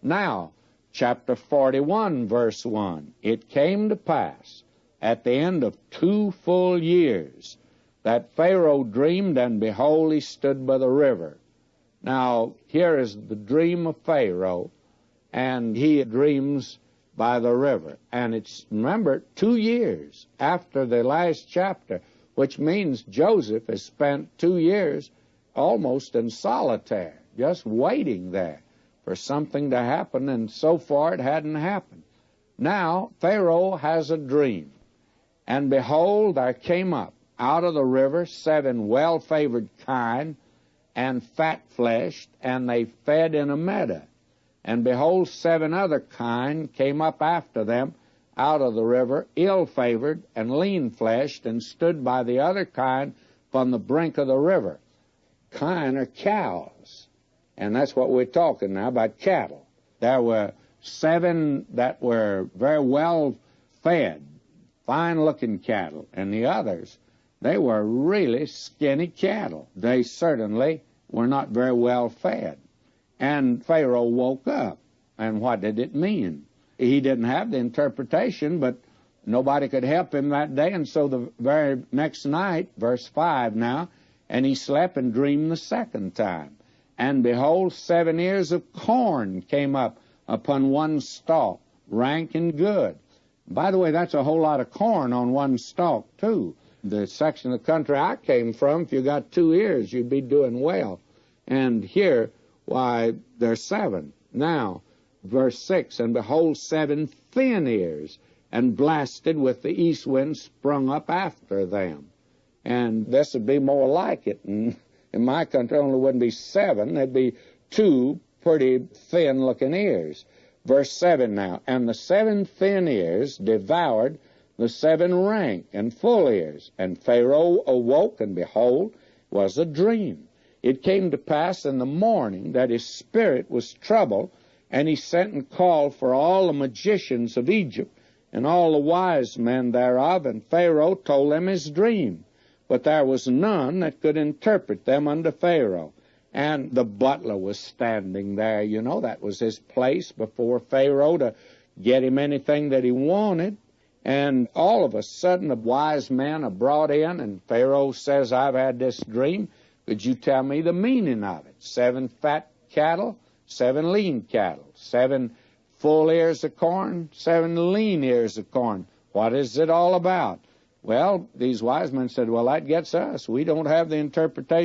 Now, chapter 41, verse 1, it came to pass at the end of 2 full years that Pharaoh dreamed, and behold, he stood by the river. Now, here is the dream of Pharaoh, and he dreams by the river. And it's, remember, 2 years after the last chapter, which means Joseph has spent 2 years almost in solitaire, just waiting there for something to happen, and so far it hadn't happened. Now, Pharaoh has a dream, and behold, there came up out of the river 7 well-favored kine, and fat-fleshed, and they fed in a meadow. And behold, 7 other kine came up after them out of the river, ill-favored and lean-fleshed, and stood by the other kine from the brink of the river. Kine are cows, and that's what we're talking now about, cattle. There were 7 that were very well fed, fine-looking cattle, and the others, they were really skinny cattle. They certainly were not very well fed. And Pharaoh woke up, and what did it mean? He didn't have the interpretation, but nobody could help him that day, and so the very next night, verse 5 now, and he slept and dreamed the second time. And behold, 7 ears of corn came up upon one stalk, rank and good. By the way, that's a whole lot of corn on one stalk, too. The section of the country I came from, if you got 2 ears, you'd be doing well. And here, why, there's 7. Now, verse 6, and behold, 7 thin ears, and blasted with the east wind sprung up after them. And this would be more like it. And in my country, only wouldn't be 7. There'd be 2 pretty thin-looking ears. Verse 7 now, and the 7 thin ears devoured the 7 rank and full ears. And Pharaoh awoke, and behold, was a dream. It came to pass in the morning that his spirit was troubled, and he sent and called for all the magicians of Egypt, and all the wise men thereof, and Pharaoh told them his dream. But there was none that could interpret them unto Pharaoh. And the butler was standing there. You know, that was his place before Pharaoh to get him anything that he wanted. And all of a sudden, the wise men are brought in, and Pharaoh says, I've had this dream. Could you tell me the meaning of it? 7 fat cattle, 7 lean cattle, 7 full ears of corn, 7 lean ears of corn. What is it all about? Well, these wise men said, well, that gets us. We don't have the interpretation.